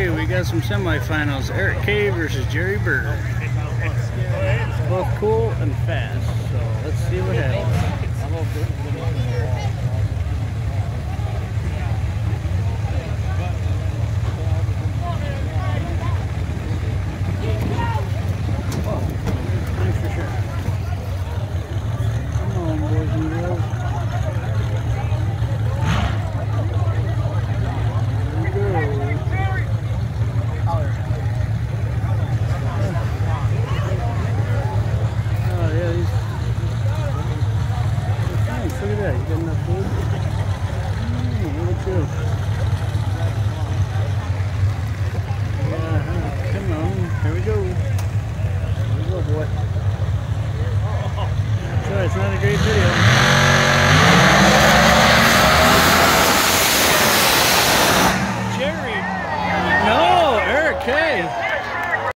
Okay, we got some semifinals. Eric K versus Jerry Bird. Both cool and fast, so let's see what happens.